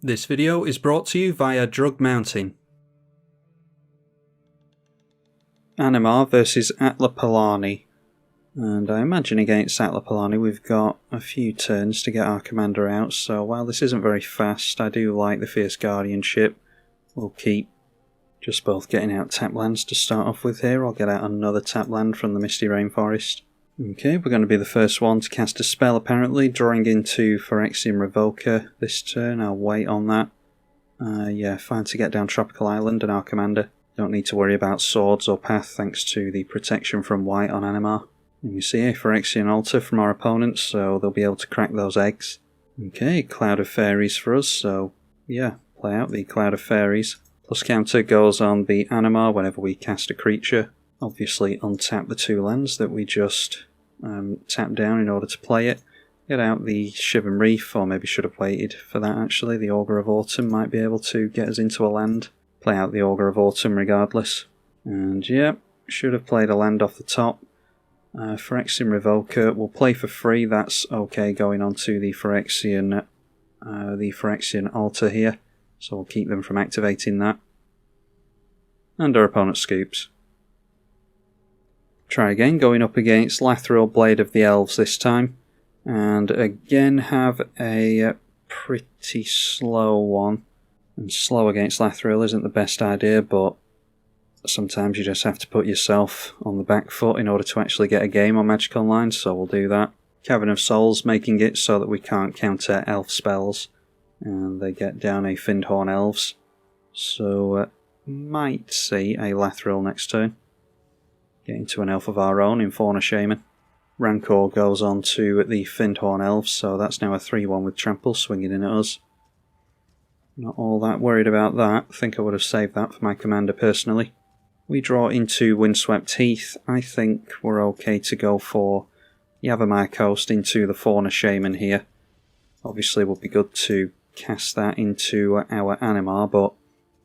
This video is brought to you via Drug Mountain. Animar versus Lathril, and I imagine against Lathril we've got a few turns to get our commander out, so while this isn't very fast, I do like the Fierce Guardianship. We'll keep just both getting out tap lands to start off with here. I'll get out another tap land from the Misty Rainforest. Okay, we're going to be the first one to cast a spell apparently, drawing into Phyrexian Revoker this turn. I'll wait on that. Yeah, fine to get down Tropical Island and our commander. Don't need to worry about swords or path thanks to the protection from white on Animar. And you see a Phyrexian Altar from our opponents, so they'll be able to crack those eggs. Okay, Cloud of Fairies for us, so yeah, play out the Cloud of Fairies. Plus counter goes on the Animar whenever we cast a creature. Obviously untap the two lands that we just tapped down in order to play it. Get out the Shivan Reef, or maybe should have waited for that actually. The Augur of Autumn might be able to get us into a land. Play out the Augur of Autumn regardless. And yeah, should have played a land off the top. Phyrexian Revoker will play for free, that's okay going on to the Phyrexian Altar here. So we'll keep them from activating that. And our opponent scoops. Try again, going up against Lathril, Blade of the Elves this time. And again have a pretty slow one. And slow against Lathril isn't the best idea, but sometimes you just have to put yourself on the back foot in order to actually get a game on Magic Online, so we'll do that. Cavern of Souls, making it so that we can't counter elf spells. And they get down a Findhorn Elves. So might see a Lathril next turn. Get into an elf of our own in Fauna Shaman. Rancor goes on to the Findhorn Elves, so that's now a 3-1 with Trample swinging in at us. Not all that worried about that. I think I would have saved that for my commander personally. We draw into Windswept Heath. I think we're okay to go for Yavimaya Coast into the Fauna Shaman here. Obviously it would be good to cast that into our Animar, but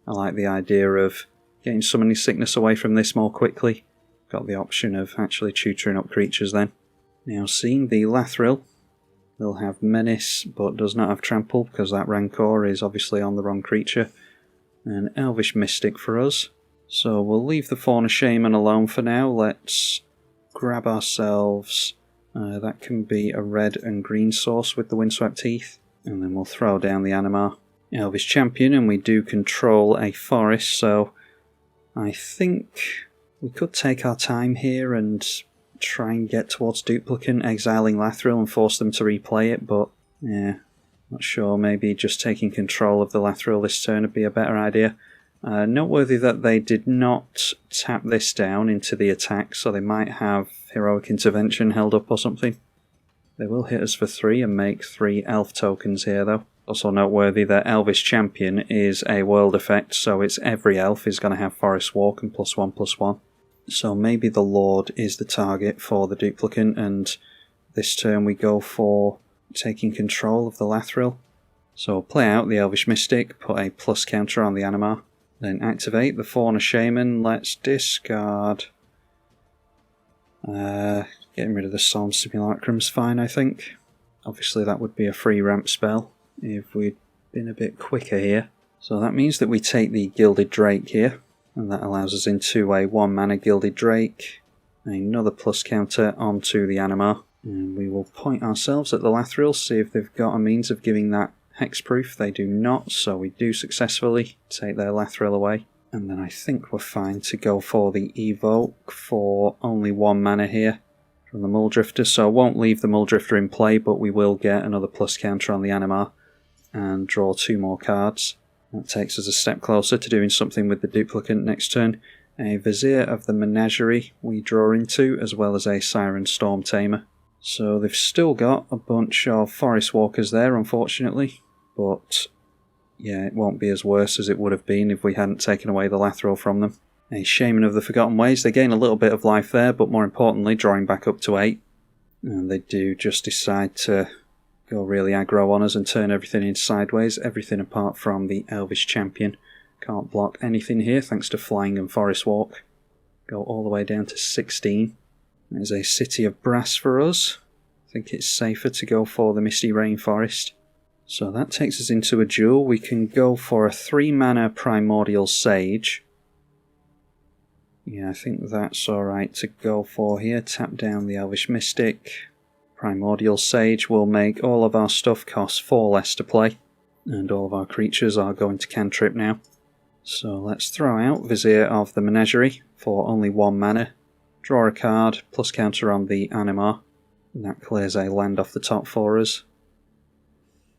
I like the idea of getting Summoning Sickness away from this more quickly. Got the option of actually tutoring up creatures then. Now seeing the Lathril, they'll have Menace but does not have Trample because that Rancor is obviously on the wrong creature. An Elvish Mystic for us. So we'll leave the Fauna Shaman alone for now. Let's grab ourselves, that can be a red and green source with the Windswept Heath. And then we'll throw down the Animar. Elvish Champion, and we do control a forest, so I think we could take our time here and try and get towards Duplicant, exiling Lathril and force them to replay it, but yeah, not sure, maybe just taking control of the Lathril this turn would be a better idea. Noteworthy that they did not tap this down into the attack, so they might have Heroic Intervention held up or something. They will hit us for 3 and make 3 elf tokens here though. Also noteworthy that Elvish Champion is a world effect, so it's every elf is going to have Forest Walk and +1/+1. So maybe the Lord is the target for the Duplicant, and this turn we go for taking control of the Lathril. So play out the Elvish Mystic, put a plus counter on the Animar, then activate the Fauna Shaman. Let's discard. Getting rid of the Solemn Simulacrum's fine, I think. Obviously that would be a free ramp spell if we'd been a bit quicker here. So that means that we take the Gilded Drake here, and that allows us into a 1-mana Gilded Drake, another plus counter onto the Animar, and we will point ourselves at the Lathril, see if they've got a means of giving that hexproof. They do not, so we do successfully take their Lathril away. And then I think we're fine to go for the Evoke for only 1 mana here from the Muldrifter, so I won't leave the Muldrifter in play, but we will get another plus counter on the Animar and draw 2 more cards. That takes us a step closer to doing something with the Duplicant next turn. A Vizier of the Menagerie we draw into, as well as a Siren Storm Tamer. So they've still got a bunch of Forest Walkers there, unfortunately, but yeah, it won't be as worse as it would have been if we hadn't taken away the Lathril from them. A Shaman of the Forgotten Ways, they gain a little bit of life there, but more importantly, drawing back up to 8. And they do just decide to go really aggro on us and turn everything in sideways, everything apart from the Elvish Champion. Can't block anything here thanks to Flying and Forest Walk. Go all the way down to 16. There's a City of Brass for us. I think it's safer to go for the Misty Rainforest. So that takes us into a duel. We can go for a 3-mana Primordial Sage. Yeah, I think that's alright to go for here. Tap down the Elvish Mystic. Primordial Sage will make all of our stuff cost 4 less to play. And all of our creatures are going to cantrip now. So let's throw out Vizier of the Menagerie for only 1 mana. Draw a card, plus counter on the Animar. And that clears a land off the top for us.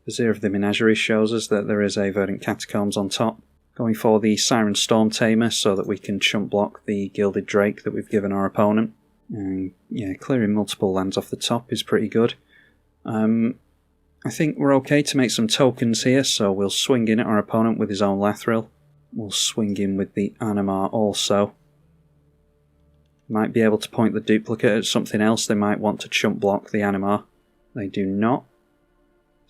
Vizier of the Menagerie shows us that there is a Verdant Catacombs on top. Going for the Siren Storm Tamer so that we can chump block the Gilded Drake that we've given our opponent. And yeah, clearing multiple lands off the top is pretty good. I think we're okay to make some tokens here, so we'll swing in at our opponent with his own Lathril. We'll swing in with the Animar also. Might be able to point the duplicate at something else. They might want to chump block the Animar. They do not.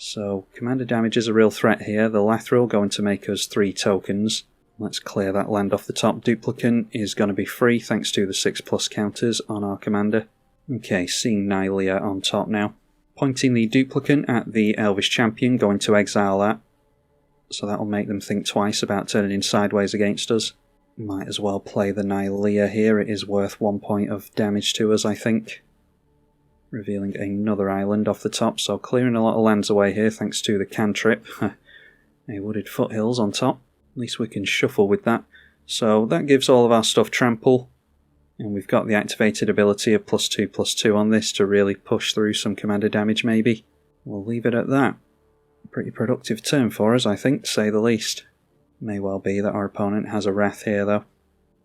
So commander damage is a real threat here. The Lathril going to make us 3 tokens. Let's clear that land off the top. Duplicant is going to be free thanks to the 6+ counters on our commander. Okay, seeing Nylea on top now. Pointing the Duplicant at the Elvish Champion, going to exile that. So that'll make them think twice about turning in sideways against us. Might as well play the Nylea here. It is worth 1 point of damage to us, I think. Revealing another island off the top, so clearing a lot of lands away here thanks to the cantrip. A Wooded Foothills on top. At least we can shuffle with that. So that gives all of our stuff trample. And we've got the activated ability of +2/+2 on this to really push through some commander damage maybe. We'll leave it at that. Pretty productive turn for us, I think, to say the least. May well be that our opponent has a Wrath here though.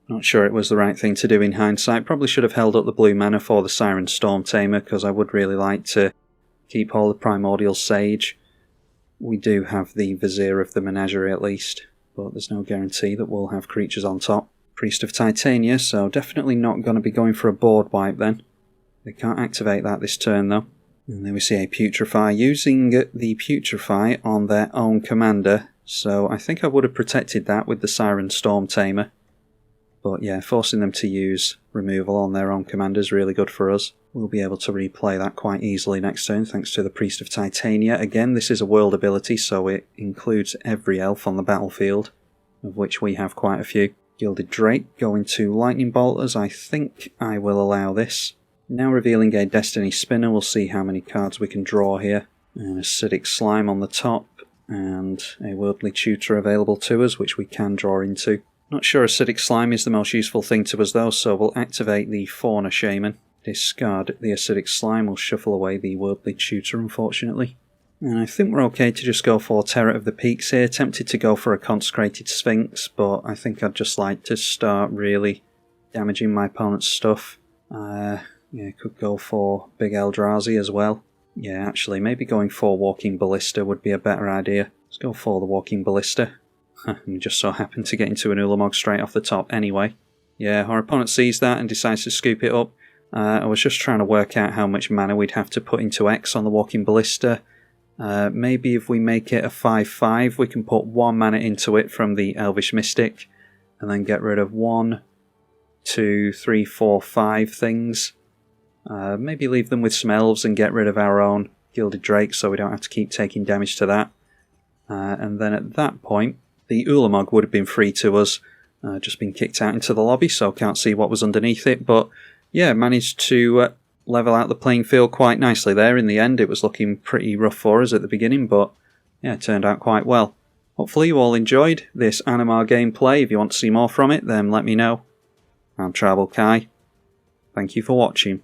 Not sure it was the right thing to do in hindsight. Probably should have held up the blue mana for the Siren Storm Tamer, because I would really like to keep all the Primordial Sage. We do have the Vizier of the Menagerie at least, but there's no guarantee that we'll have creatures on top. Priest of Titania, so definitely not going to be going for a board wipe then. They can't activate that this turn though. And then we see a Putrefy using the Putrefy on their own commander, so I think I would have protected that with the Siren Storm Tamer. But yeah, forcing them to use removal on their own commander is really good for us. We'll be able to replay that quite easily next turn thanks to the Priest of Titania. Again, this is a world ability, so it includes every elf on the battlefield, of which we have quite a few. Gilded Drake going to Lightning Bolt us. I think I will allow this. Now revealing a Destiny Spinner, we'll see how many cards we can draw here. An Acidic Slime on the top, and a Worldly Tutor available to us, which we can draw into. Not sure Acidic Slime is the most useful thing to us though, so we'll activate the Fauna Shaman. Discard the Acidic Slime, we'll shuffle away the Worldly Tutor unfortunately. And I think we're okay to just go for Terror of the Peaks here. Tempted to go for a Consecrated Sphinx, but I think I'd just like to start really damaging my opponent's stuff. Yeah, could go for Big Eldrazi as well. Yeah, actually, maybe going for Walking Ballista would be a better idea. Let's go for the Walking Ballista. We just so happen to get into an Ulamog straight off the top anyway. Yeah, our opponent sees that and decides to scoop it up. I was just trying to work out how much mana we'd have to put into X on the Walking Ballista. Maybe if we make it a 5/5, we can put 1 mana into it from the Elvish Mystic, and then get rid of 1, 2, 3, 4, 5 things. Maybe leave them with some elves and get rid of our own Gilded Drake so we don't have to keep taking damage to that. And then at that point, the Ulamog would have been free to us. Just been kicked out into the lobby, so can't see what was underneath it. But yeah, managed to level out the playing field quite nicely there in the end. It was looking pretty rough for us at the beginning, but yeah, it turned out quite well. Hopefully you all enjoyed this Animar gameplay. If you want to see more from it, then let me know. I'm tribalkai. Thank you for watching.